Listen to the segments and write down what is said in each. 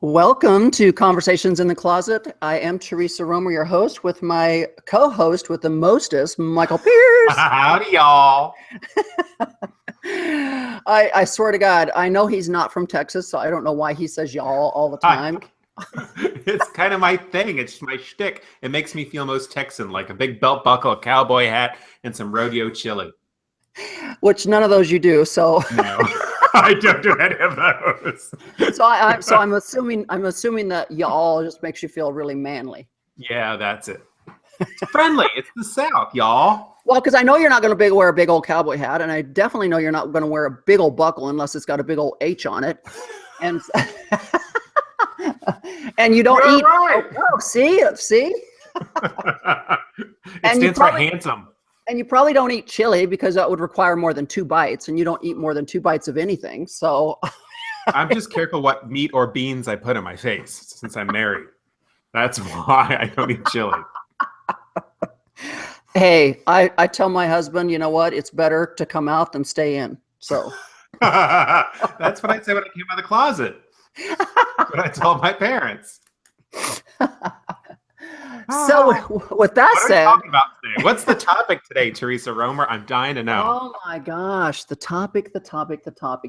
Welcome to Conversations in the Closet. I am Teresa Romer, your host, with my co-host with the mostest, Michael Pierce. Howdy, y'all. I swear to God, I know he's not from Texas, so I don't know why he says y'all all the time. It's kind of my thing. It's my shtick. It makes me feel most Texan, like a big belt buckle, a cowboy hat, and some rodeo chili. Which none of those you do. So no, I don't do any of those. So I'm assuming that y'all just makes you feel really manly. Yeah, that's it. It's friendly. It's the South, y'all. Well, because I know you're not going to wear a big old cowboy hat, and I definitely know you're not going to wear a big old buckle unless it's got a big old H on it, and and you don't eat. Right. Oh, see. It stands for handsome. And you probably don't eat chili because that would require more than 2 bites, and you don't eat more than 2 bites of anything. So I'm just careful what meat or beans I put in my face since I'm married. That's why I don't eat chili. Hey, I tell my husband, you know what? It's better to come out than stay in. So that's what I say when I came out of the closet. What I told my parents. So with that said, what are we talking about today? What's the topic today, Teresa Romer? I'm dying to know. Oh my gosh, the topic.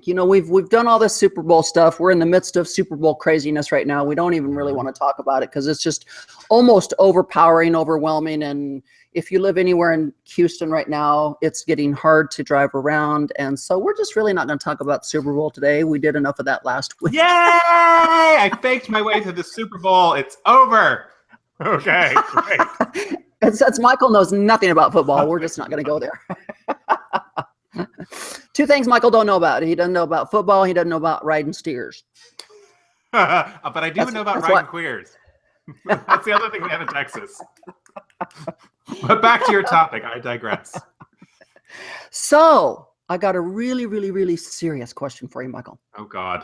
You know, we've done all this Super Bowl stuff. We're in the midst of Super Bowl craziness right now. We don't even really want to talk about it because it's just almost overpowering, overwhelming. And if you live anywhere in Houston right now, it's getting hard to drive around. And so we're just really not going to talk about Super Bowl today. We did enough of that last week. Yay! I faked my way to the Super Bowl. It's over. Okay, great. And since Michael knows nothing about football, we're just not going to go there. 2 things Michael don't know about. He doesn't know about football. He doesn't know about riding steers. But I do know about riding queers. That's the other thing we have in Texas. But back to your topic. I digress. So I got a really, really, really serious question for you, Michael. Oh, God.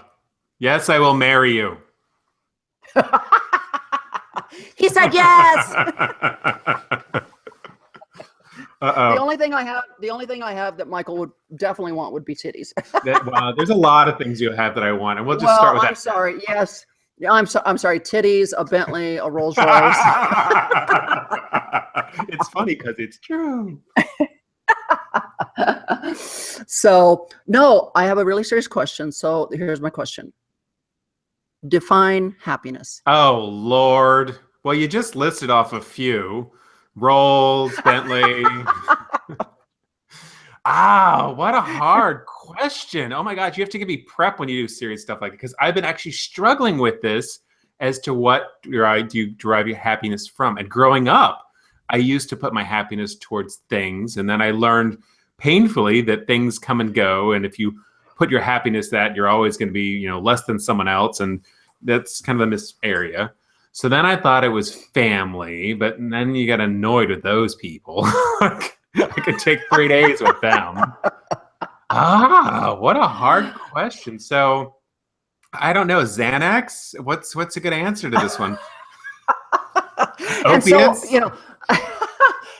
Yes, I will marry you. He said yes. Uh-oh. The only thing I have that Michael would definitely want would be titties. Well, there's a lot of things you have that I want, and we'll just start with that. I'm sorry. Yes. Yeah, I'm sorry. Titties, a Bentley, a Rolls Royce. It's funny because it's true. So, no, I have a really serious question. So here's my question. Define happiness. Oh, Lord. Well, you just listed off a few. Rolls, Bentley. What a hard question. Oh, my God. You have to give me prep when you do serious stuff like that, because I've been actually struggling with this as to what do you derive your happiness from. And growing up, I used to put my happiness towards things. And then I learned painfully that things come and go. And if you put your happiness that you're always going to be, less than someone else. And that's kind of a miss area. So then I thought it was family, but then you get annoyed with those people. I could take 3 days with them. What a hard question. So I don't know. Xanax? What's a good answer to this one? Opiates? And so,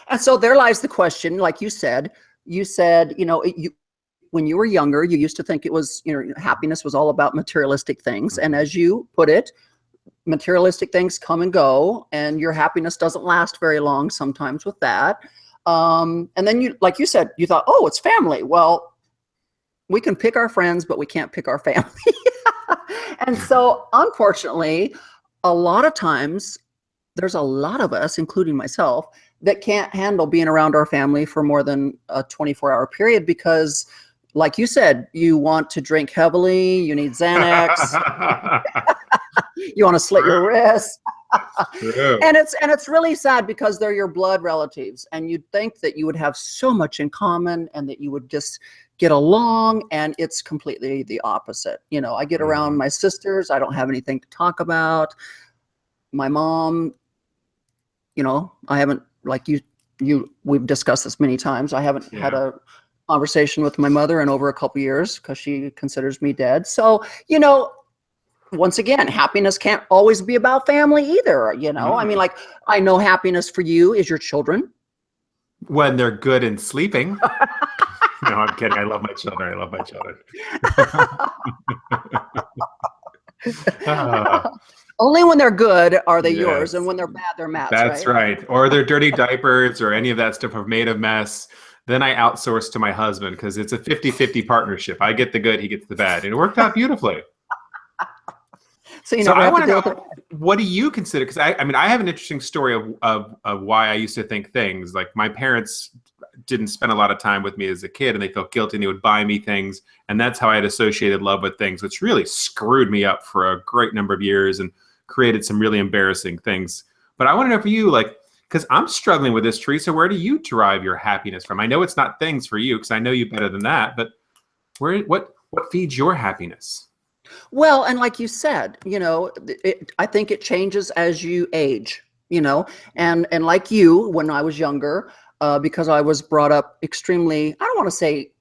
and so there lies the question, like you said, when you were younger, you used to think it was, happiness was all about materialistic things. And as you put it, materialistic things come and go, and your happiness doesn't last very long sometimes with that. And then you, like you said, you thought, oh, it's family. Well, we can pick our friends, but we can't pick our family. And so unfortunately, a lot of times there's a lot of us, including myself, that can't handle being around our family for more than a 24-hour period because, like you said, you want to drink heavily, you need Xanax, you want to slit your wrists. And it's really sad because they're your blood relatives, and you'd think that you would have so much in common and that you would just get along, and it's completely the opposite. I get around my sisters, I don't have anything to talk about. My mom, I haven't, like we've discussed this many times. I haven't had a conversation with my mother in over a couple years because she considers me dead. So, once again, happiness can't always be about family either. I mean, like, I know happiness for you is your children. When they're good and sleeping. No, I'm kidding. I love my children. Ah, Only when they're good are they yours, and yes. when they're bad, they're Matt's, That's right? right. Or their dirty diapers or any of that stuff are made of mess. Then I outsource to my husband because it's a 50-50 partnership. I get the good, he gets the bad. And it worked out beautifully. So you So never I have to want to deal with it. know, what do you consider? Because I mean, I have an interesting story of why I used to think things. Like my parents didn't spend a lot of time with me as a kid, and they felt guilty, and they would buy me things, and that's how I had associated love with things, which really screwed me up for a great number of years and created some really embarrassing things. But I want to know for you, like, because I'm struggling with this, Teresa. Where do you derive your happiness from? I know it's not things for you, because I know you better than that. But what feeds your happiness? Well, and like you said, I think it changes as you age, and like you, when I was younger, because I was brought up extremely, I don't want to say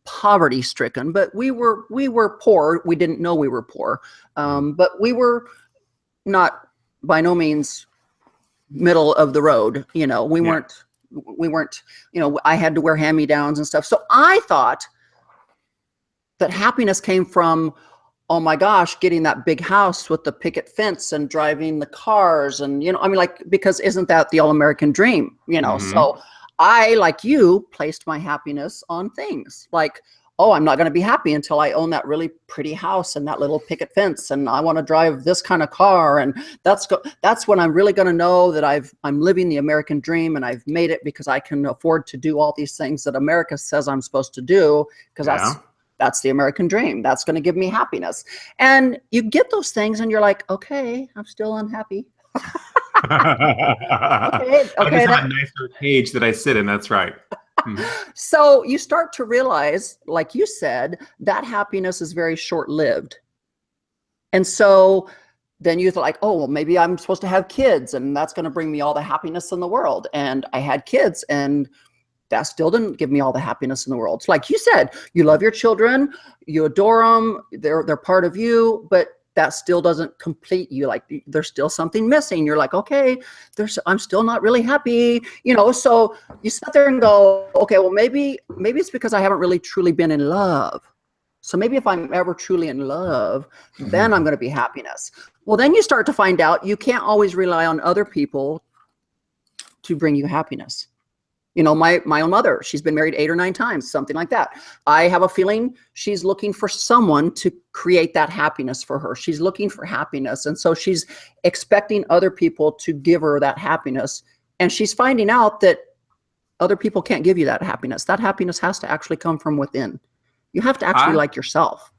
poverty stricken, but we were poor. We didn't know we were poor, but we were not by no means middle of the road. We Yeah. weren't. I had to wear hand-me-downs and stuff. So I thought that happiness came from, oh my gosh, getting that big house with the picket fence and driving the cars. And, I mean, like, because isn't that the all-American dream? Hmm. So I, like you, placed my happiness on things like, oh, I'm not going to be happy until I own that really pretty house and that little picket fence. And I want to drive this kind of car. And that's when I'm really going to know that I'm living the American dream, and I've made it because I can afford to do all these things that America says I'm supposed to do, because Yeah. that's the American dream. That's going to give me happiness. And you get those things and you're like, okay, I'm still unhappy. Okay, I just okay. have a nicer cage that I sit in. That's right. Mhm. So you start to realize, like you said, that happiness is very short-lived. And so then you're like, oh, well, maybe I'm supposed to have kids and that's going to bring me all the happiness in the world. And I had kids, and that still didn't give me all the happiness in the world. It's like you said, you love your children, you adore them, they're part of you, but that still doesn't complete you. Like, there's still something missing. You're like, okay, I'm still not really happy, so you sit there and go, okay, well, maybe it's because I haven't really truly been in love. So maybe if I'm ever truly in love, then I'm going to be happiness. Well, then you start to find out you can't always rely on other people to bring you happiness. My own mother, she's been married 8 or 9 times, something like that. I have a feeling she's looking for someone to create that happiness for her. She's looking for happiness. And so she's expecting other people to give her that happiness. And she's finding out that other people can't give you that happiness. That happiness has to actually come from within. You have to actually I, like yourself.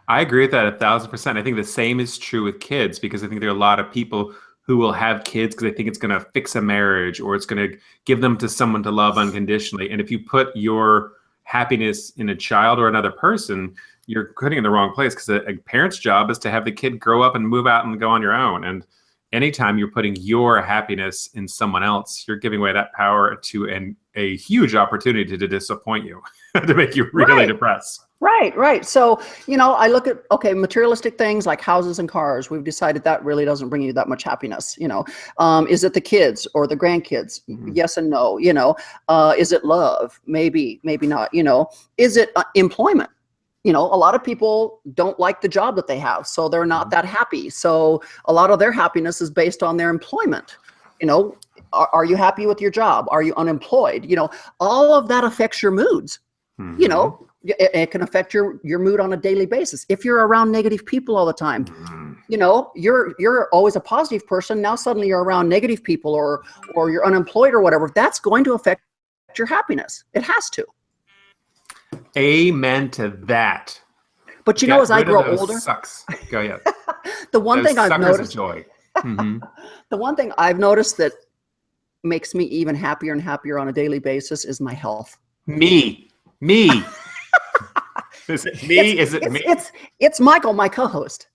I agree with that 1,000%. I think the same is true with kids, because I think there are a lot of people who will have kids because they think it's going to fix a marriage, or it's going to give them to someone to love unconditionally. And if you put your happiness in a child or another person, you're putting it in the wrong place, because a parent's job is to have the kid grow up and move out and go on your own. And anytime you're putting your happiness in someone else, you're giving away that power to a huge opportunity to disappoint you, to make you really Right. depressed. Right. So, I look at, okay, materialistic things like houses and cars. We've decided that really doesn't bring you that much happiness. Is it the kids or the grandkids? Mhm. Yes and no. Is it love? Maybe not. Is it employment? A lot of people don't like the job that they have, so they're not that happy. So a lot of their happiness is based on their employment. Are you happy with your job? Are you unemployed? All of that affects your moods. Mhm. It can affect your mood on a daily basis. If you're around negative people all the time, Mhm. you're always a positive person. Now suddenly you're around negative people, or you're unemployed or whatever. That's going to affect your happiness. It has to. Amen to that. But Get as I rid of grow those older, sucks. Go ahead. the one Those thing I've suckers of noticed, joy. Hmm. the one thing I've noticed that makes me even happier and happier on a daily basis is my health. Me. Me. Is it me? Is it me? It's Michael, my co-host.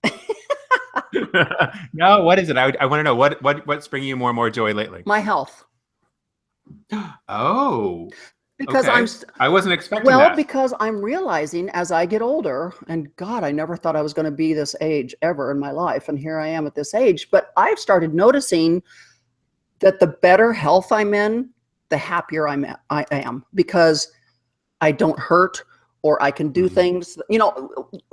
No, what is it? I want to know what's bringing you more and more joy lately. My health. Oh, Because okay. I wasn't expecting that. because I'm realizing as I get older, and God, I never thought I was going to be this age ever in my life, and here I am at this age, but I've started noticing that the better health I'm in, the happier I am, because I don't hurt, or I can do Mhm. things,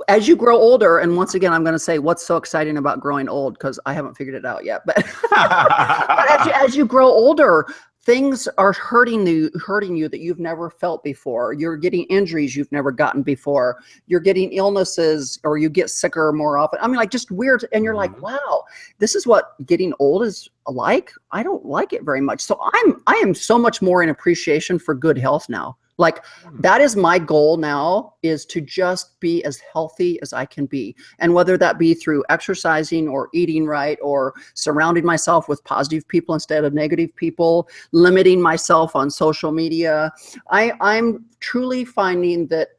as you grow older. And once again, I'm going to say what's so exciting about growing old, because I haven't figured it out yet. But, but as you grow older, things are hurting you that you've never felt before. You're getting injuries you've never gotten before. You're getting illnesses, or you get sicker more often. I mean, like, just weird. And you're like, Mhm. wow, this is what getting old is like. I don't like it very much. So I am so much more in appreciation for good health now. Like, that is my goal now, is to just be as healthy as I can be. And whether that be through exercising or eating right, or surrounding myself with positive people instead of negative people, limiting myself on social media, I'm truly finding that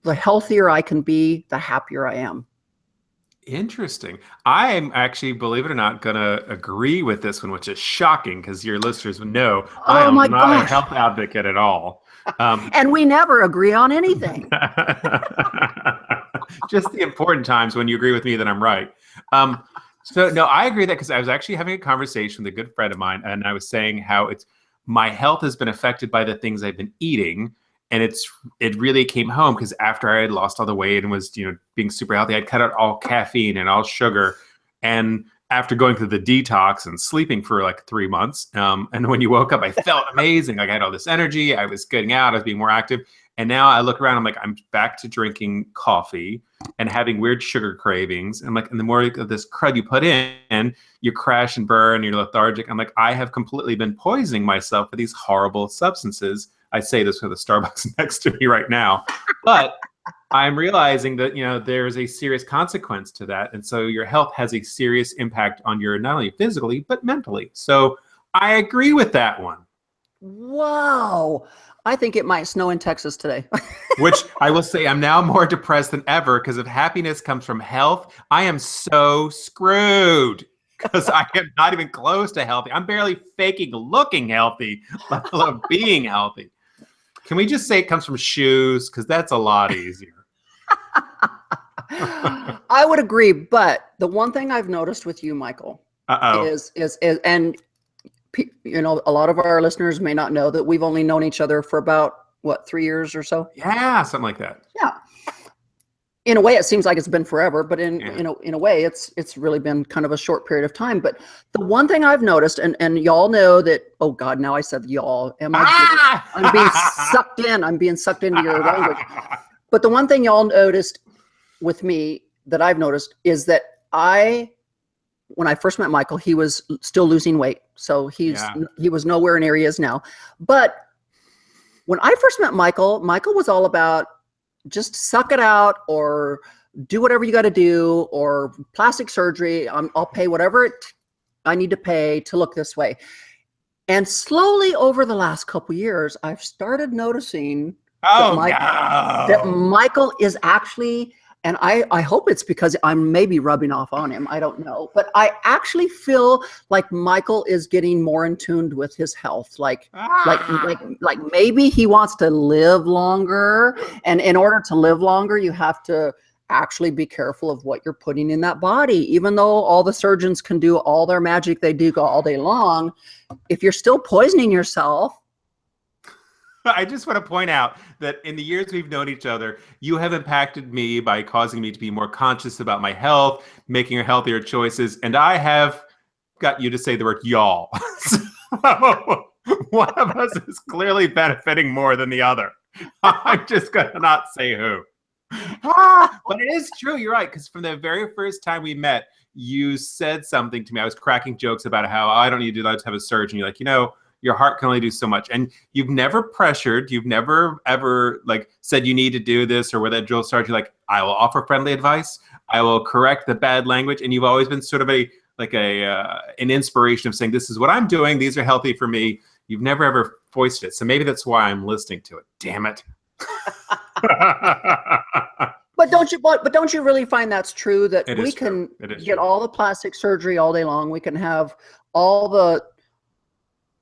the healthier I can be, the happier I am. Interesting. I'm actually, believe it or not, gonna agree with this one, which is shocking because your listeners would know I Oh my am not a gosh. health advocate at all. And we never agree on anything. Just the important times when you agree with me that I'm right. So no, I agree that, because I was actually having a conversation with a good friend of mine, and I was saying how my health has been affected by the things I've been eating, and it really came home because after I had lost all the weight and was being super healthy, I'd cut out all caffeine and all sugar, and after going through the detox and sleeping for like 3 months, and when you woke up, I felt amazing. Like, I had all this energy. I was getting out. I was being more active. And now I look around, I'm like, I'm back to drinking coffee and having weird sugar cravings. And like, and the more of this crud you put in, you crash and burn, you're lethargic. I'm like, I have completely been poisoning myself with these horrible substances. I say this with a Starbucks next to me right now. But I'm realizing that, there's a serious consequence to that. And so your health has a serious impact on your, not only physically, but mentally. So I agree with that one. Wow. I think it might snow in Texas today. Which I will say, I'm now more depressed than ever, because if happiness comes from health, I am so screwed, because I am not even close to healthy. I'm barely faking looking healthy, let alone being healthy. Can we just say it comes from shoes? Because that's a lot easier. I would agree. But the one thing I've noticed with you, Michael, Uh-oh. is and a lot of our listeners may not know that we've only known each other for about, what, 3 years or so. Yeah, something like that. Yeah. In a way, it seems like it's been forever, but in Yeah. in a way, it's really been kind of a short period of time. But the one thing I've noticed, and y'all know that. Oh God, now I said y'all. Am I? I'm being sucked in. I'm being sucked into your language. But the one thing y'all noticed with me, that I've noticed, is that when I first met Michael, he was still losing weight. So he was nowhere near he is now. But when I first met Michael was all about just suck it out, or do whatever you got to do, or plastic surgery. I'll pay whatever I need to pay to look this way. And slowly over the last couple years, I've started noticing that Michael is actually, and I hope it's because I'm maybe rubbing off on him. I don't know. But I actually feel like Michael is getting more in tune with his health. Like maybe he wants to live longer. And in order to live longer, you have to actually be careful of what you're putting in that body. Even though all the surgeons can do all their magic they do all day long, if you're still poisoning yourself. I just want to point out that in the years we've known each other, you have impacted me by causing me to be more conscious about my health, making healthier choices, and I have got you to say the word y'all. So one of us is clearly benefiting more than the other. I'm just going to not say who. But it is true. You're right. Because from the very first time we met, you said something to me. I was cracking jokes about how I don't need to do that to have a surgeon. You're like, your heart can only do so much. And you've never pressured. You've never, ever said you need to do this, or where that drill starts. You're like, I will offer friendly advice. I will correct the bad language. And you've always been sort of an inspiration of saying, this is what I'm doing. These are healthy for me. You've never, ever voiced it. So maybe that's why I'm listening to it. Damn it. But don't you really find that's true, that we can get all the plastic surgery all day long. We can have all the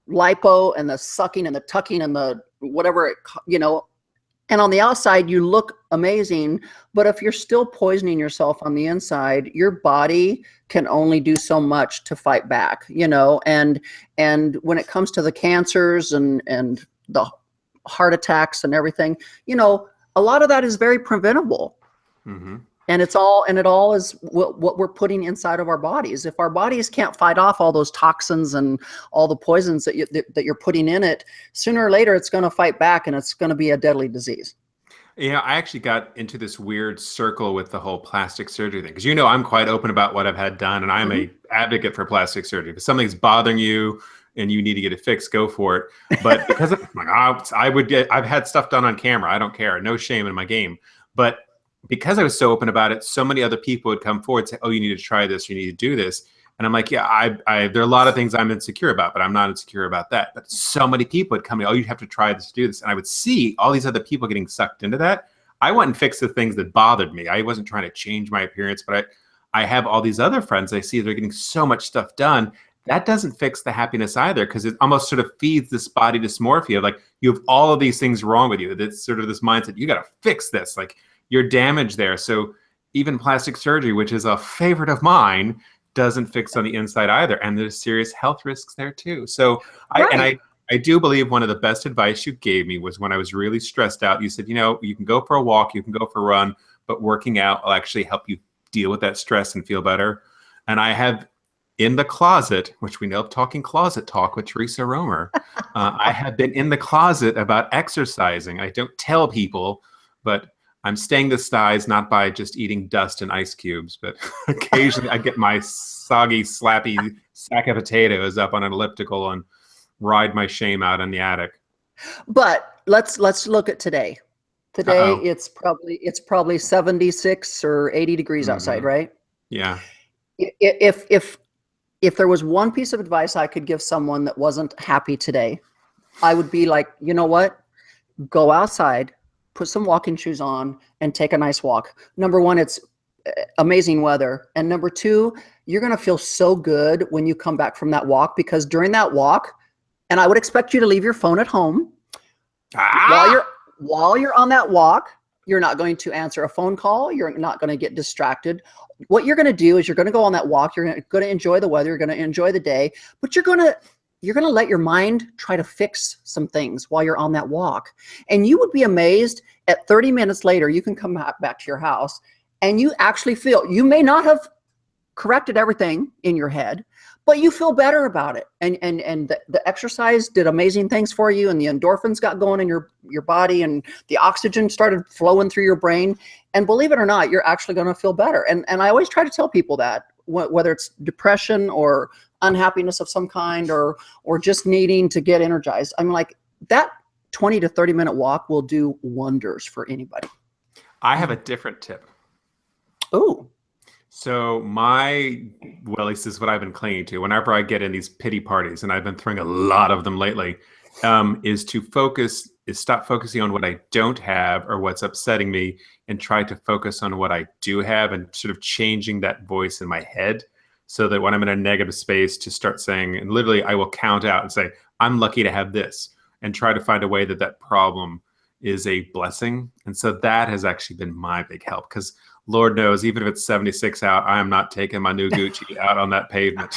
lipo and the sucking and the tucking and the whatever, and on the outside you look amazing. But if you're still poisoning yourself on the inside, your body can only do so much to fight back, and when it comes to the cancers and the heart attacks and everything, a lot of that is very preventable. Mm-hmm. And it all is what we're putting inside of our bodies. If our bodies can't fight off all those toxins and all the poisons that you're putting in it, sooner or later it's going to fight back, and it's going to be a deadly disease. Yeah, I actually got into this weird circle with the whole plastic surgery thing, because I'm quite open about what I've had done, and I'm a advocate for plastic surgery. If something's bothering you and you need to get it fixed, go for it. But because of, like, I've had stuff done on camera. I don't care. No shame in my game. But because I was so open about it, so many other people would come forward and say, "Oh, you need to try this. You need to do this." And I'm like, yeah, there are a lot of things I'm insecure about, but I'm not insecure about that. But so many people would come in, "Oh, you have to try this, to do this." And I would see all these other people getting sucked into that. I went and fixed the things that bothered me. I wasn't trying to change my appearance, but I have all these other friends I see, they're getting so much stuff done. That doesn't fix the happiness either, because it almost sort of feeds this body dysmorphia. Like, you have all of these things wrong with you. It's sort of this mindset, you got to fix this. Like, you're damaged there. So even plastic surgery, which is a favorite of mine, doesn't fix on the inside either. And there's serious health risks there too. So I do believe one of the best advice you gave me was when I was really stressed out. You said, you can go for a walk, you can go for a run, but working out will actually help you deal with that stress and feel better. And I have in the closet, which we know, talking closet talk with Teresa Romer, I have been in the closet about exercising. I don't tell people, but I'm staying the size not by just eating dust and ice cubes, but occasionally I get my soggy, slappy sack of potatoes up on an elliptical and ride my shame out in the attic. But let's look at today. Today it's probably 76 or 80 degrees outside, right? Yeah. If there was one piece of advice I could give someone that wasn't happy today, I would be like, you know what? Go outside, put some walking shoes on, and take a nice walk. Number one, it's amazing weather. And number two, you're going to feel so good when you come back from that walk, because during that walk, and I would expect you to leave your phone at home. While you're on that walk, you're not going to answer a phone call. You're not going to get distracted. What you're going to do is you're going to go on that walk. You're going to enjoy the weather. You're going to enjoy the day, but you're going to let your mind try to fix some things while you're on that walk. And you would be amazed, at 30 minutes later, you can come back to your house and you actually feel, you may not have corrected everything in your head, but you feel better about it. And the exercise did amazing things for you, and the endorphins got going in your body, and the oxygen started flowing through your brain. And believe it or not, you're actually going to feel better. And I always try to tell people that, whether it's depression or unhappiness of some kind, or just needing to get energized. I'm like, that 20 to 30 minute walk will do wonders for anybody. I have a different tip. Oh. So well, at least this is what I've been clinging to whenever I get in these pity parties, and I've been throwing a lot of them lately, is stop focusing on what I don't have or what's upsetting me, and try to focus on what I do have, and sort of changing that voice in my head, so that when I'm in a negative space, to start saying, and literally I will count out and say, I'm lucky to have this, and try to find a way that problem is a blessing. And so that has actually been my big help, because Lord knows, even if it's 76 out, I am not taking my new Gucci out on that pavement.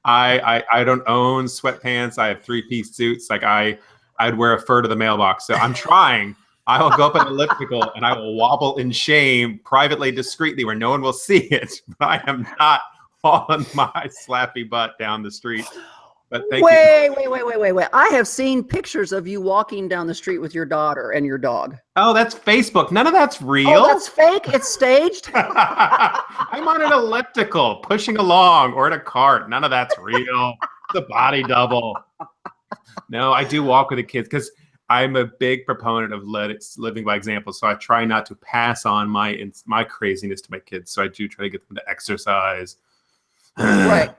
I don't own sweatpants. I have 3-piece suits. Like, I'd wear a fur to the mailbox. So I'm trying. I will go up an elliptical and I will wobble in shame, privately, discreetly, where no one will see it. But I am not hauling my slappy butt down the street. But thank you. Wait. I have seen pictures of you walking down the street with your daughter and your dog. Oh, that's Facebook. None of that's real. Oh, that's fake? It's staged? I'm on an elliptical, pushing along, or in a cart. None of that's real. It's a body double. No, I do walk with the kids, because I'm a big proponent of living by example. So I try not to pass on my craziness to my kids. So I do try to get them to exercise. Right.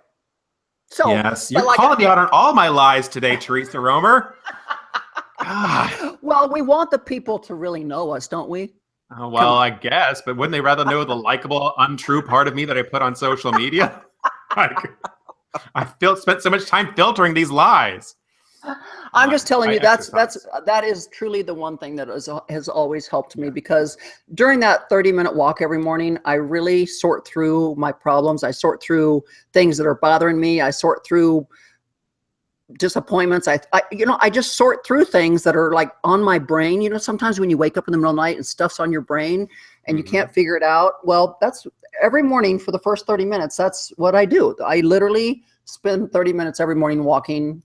So, yes, you're calling me out on all my lies today, Teresa Romer. Well, we want the people to really know us, don't we? Oh, well, I guess, but wouldn't they rather know the likable, untrue part of me that I put on social media? I spent so much time filtering these lies. I'm just telling you, that is truly the one thing that has always helped me, because during that 30-minute walk every morning, I really sort through my problems. I sort through things that are bothering me. I sort through disappointments. I just sort through things that are like on my brain. You know, sometimes when you wake up in the middle of the night and stuff's on your brain and you can't figure it out. Well, that's every morning for the first 30 minutes. That's what I do. I literally spend 30 minutes every morning walking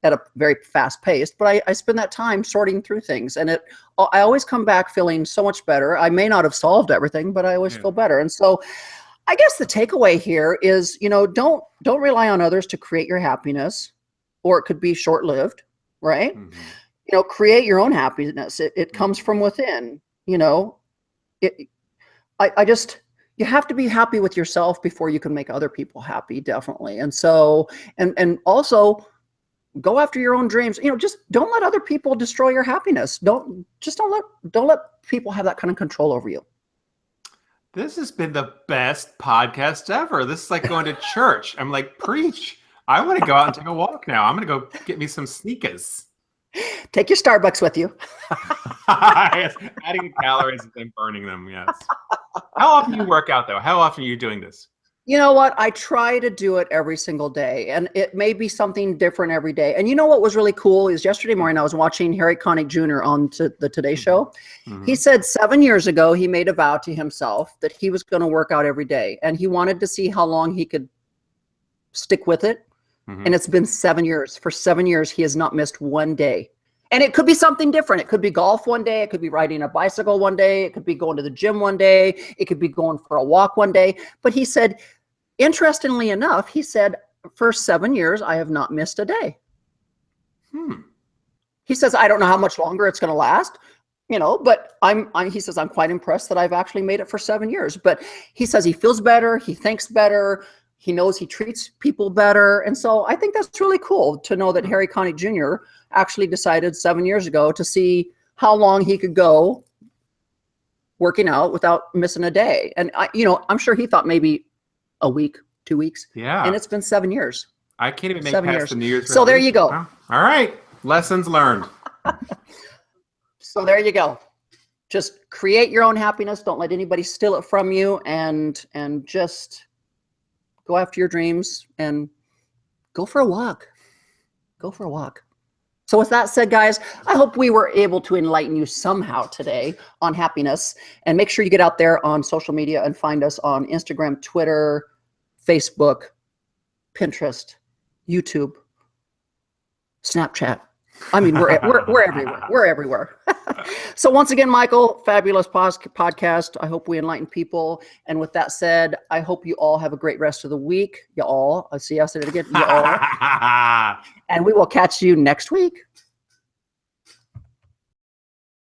at a very fast pace, but I spend that time sorting through things, and I always come back feeling so much better. I may not have solved everything, but I always feel better. And so I guess the takeaway here is, don't rely on others to create your happiness, or it could be short-lived, right? Create your own happiness. It comes from within, you have to be happy with yourself before you can make other people happy, definitely. And so, and also go after your own dreams. Just don't let other people destroy your happiness. Don't let people have that kind of control over you. This has been the best podcast ever. This is like going to church. I'm like, preach. I want to go out and take a walk now. I'm going to go get me some sneakers. Take your Starbucks with you. Yes, adding calories and then burning them. Yes. How often do you work out, though? How often are you doing this? You know what? I try to do it every single day, and it may be something different every day. And you know what was really cool is yesterday morning I was watching Harry Connick Jr. on the Today Show. He said 7 years ago he made a vow to himself that he was going to work out every day, and he wanted to see how long he could stick with it. And it's been 7 years. For 7 years, he has not missed one day. And it could be something different. It could be golf one day. It could be riding a bicycle one day. It could be going to the gym one day. It could be going for a walk one day. But he said, interestingly enough, he said, for 7 years, I have not missed a day. He says, I don't know how much longer it's going to last, but he says, I'm quite impressed that I've actually made it for 7 years. But he says he feels better. He thinks better. He knows he treats people better. And so I think that's really cool to know that Harry Connick Jr. actually decided 7 years ago to see how long he could go working out without missing a day. And I'm sure he thought maybe a week, 2 weeks. Yeah. And it's been 7 years. I can't even make 7 past years. the New Year's. So there you go. Well, all right. Lessons learned. So there you go. Just create your own happiness. Don't let anybody steal it from you, and just go after your dreams and go for a walk. Go for a walk. So with that said, guys, I hope we were able to enlighten you somehow today on happiness. And make sure you get out there on social media and find us on Instagram, Twitter, Facebook, Pinterest, YouTube, Snapchat. I mean, we're everywhere. We're everywhere. So once again, Michael, fabulous podcast. I hope we enlighten people. And with that said, I hope you all have a great rest of the week. Y'all, I see I said it again. Y'all. And we will catch you next week.